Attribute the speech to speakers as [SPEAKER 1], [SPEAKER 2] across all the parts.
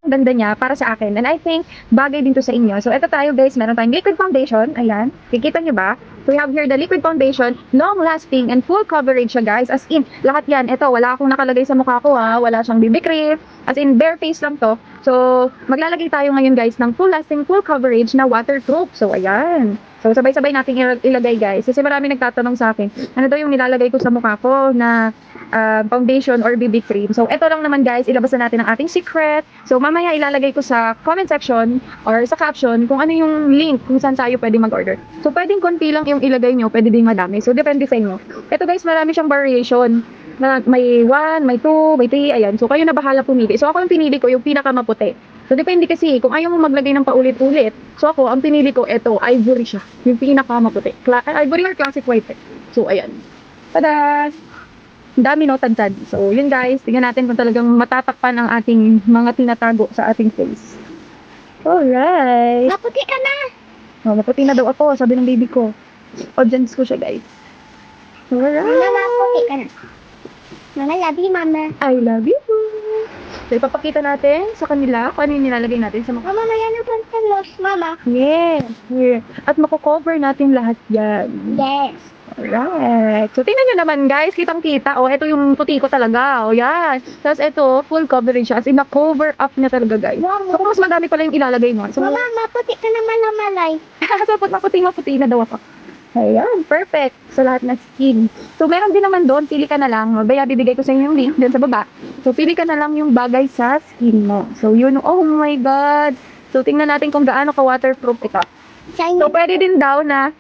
[SPEAKER 1] ganda niya para sa akin. And I think, bagay din to sa inyo. So, ito tayo guys, meron tayong liquid foundation. Ayan. Kikita niyo ba? So, we have here the liquid foundation, long-lasting and full coverage siya guys. As in, lahat yan. Ito, wala akong nakalagay sa mukha ko ha. Wala siyang BB cream. As in, bare face lang to. So, maglalagay tayo ngayon guys ng full-lasting, full coverage na waterproof. So, ayan. So, sabay-sabay natin ilagay guys. Kasi marami nagtatanong sa akin, ano daw yung nilalagay ko sa mukha ko na foundation or BB cream. So, ito lang naman guys, ilabas na natin ang ating secret. So, mamaya ilalagay ko sa comment section or sa caption kung ano yung link kung saan tayo pwede mag-order. So, pwedeng konti lang yung ilagay nyo, pwede ding madami. So, depende sa inyo. Ito guys, marami siyang variation. Na may 1, may 2, may 3, ayan. So, kayo na bahala pumili. So, ako yung pinili ko, yung pinakamaputi. So, depende kasi kung ayaw mo maglagay ng paulit-ulit. So, ako, ang pinili ko, ito, ivory siya. Yung pinakamaputi. Ivory or classic white. So, ayan. Tada! Dami no, tad-tad. So, yun guys. Tingnan natin kung talagang matatakpan ang ating mga tinatago sa ating face. Alright.
[SPEAKER 2] Maputi ka na.
[SPEAKER 1] Oh, maputi na daw ako, sabi ng baby ko. Audience ko siya, guys. Alright.
[SPEAKER 2] Mama, maputi ka na. Mama, love you, mama.
[SPEAKER 1] I love you. So, ipapakita natin sa kanila kung ano yung nilalagay natin sa mga...
[SPEAKER 2] Mama, maya na pantalos, mama.
[SPEAKER 1] Yes. Here. At makukover natin lahat yan.
[SPEAKER 2] Yes.
[SPEAKER 1] Alright. So, tingnan nyo naman, guys. Kitang-kita. Oh, ito yung puti ko talaga. Oh, yan. Tapos, ito, full coverage siya. As in, na-cover up niya talaga, guys. So, kung mas madami pala yung ilalagay mo. So,
[SPEAKER 2] Mama, maputi ka naman na malay.
[SPEAKER 1] so, maputi na daw ako. Ayan, perfect. Sa lahat ng skin. So, meron din naman doon, pili ka na lang. Mabaya, bibigay ko sa inyo yung link doon sa baba. So, pili ka na lang yung bagay sa skin mo. So, yun, oh my God. So, tingnan natin kung gaano ka-waterproof ito. So, pwede din daw na,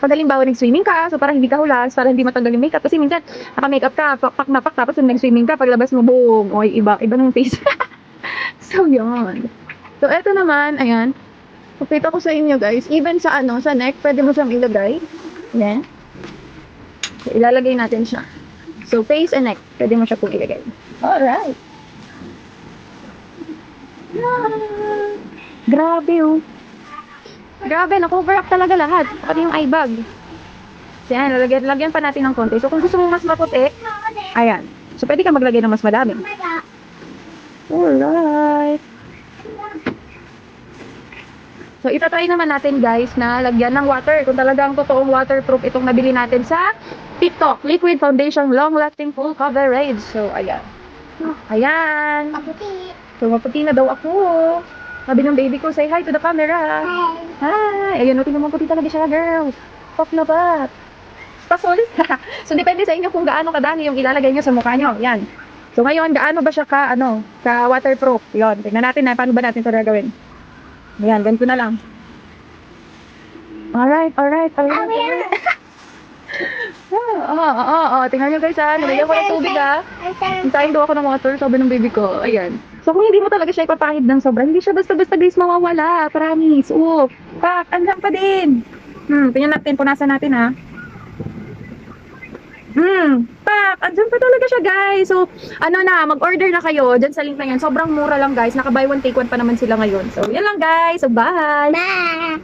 [SPEAKER 1] pag halimbawa nag-swimming ka, so parang hindi ka hulas, para hindi matanggal yung makeup. Kasi minsan, naka-makeup ka, pak na pak, tapos nag-swimming ka, paglabas mo, boom, o iba ng face. So, yun. So, eto naman, ayan. Pakita ko sa inyo guys, even sa sa neck, pwede mo siyang ilagay. Yan. So, ilalagay natin siya. So, face and neck, pwede mo siya pong ilagay. Alright. Ah, grabe oh. Grabe, na-cover up talaga lahat. Pati yung eye bag. So, yan, lagyan pa natin ng konti. So, kung gusto mo mas maputi, ayan. So, pwede ka maglagay ng mas madami. Alright. So, itatry naman natin guys na lagyan ng water. Kung talagang totoong waterproof itong nabili natin sa TikTok. Liquid Foundation Long Lasting Full Coverage. So, ayan. Ayan.
[SPEAKER 2] Maputi.
[SPEAKER 1] So, maputi na daw ako. Sabi ng baby ko, say hi to the camera. Hi. Ayan, tingnan mo, maputi talaga siya, girl. Pop na ba? Pasol. So, depende sa inyo kung gaano kadami yung ilalagay nyo sa mukha nyo. Yan. So, ngayon, gaano ba siya ka waterproof? Yun. Tingnan natin na, paano ba natin ito gagawin? Ayan, ganito na lang. Alright. Tingnan nyo guys ha, nilagyan ko ng tubig ha. Hintayin daw ako ng water, sabi ng baby ko. Ayan. So kung hindi mo talaga siya ipapahid ng sobra, hindi siya basta-basta guys mawawala. Promise. Oh, pak, andyan pa din. Tingnan natin, punasan natin ha. Pak, andyan pa talaga siya guys. So, mag-order na kayo dyan sa link na yan. Sobrang mura lang guys. Naka buy one take one pa naman sila ngayon. So, yan lang guys. So, bye!
[SPEAKER 2] Bye.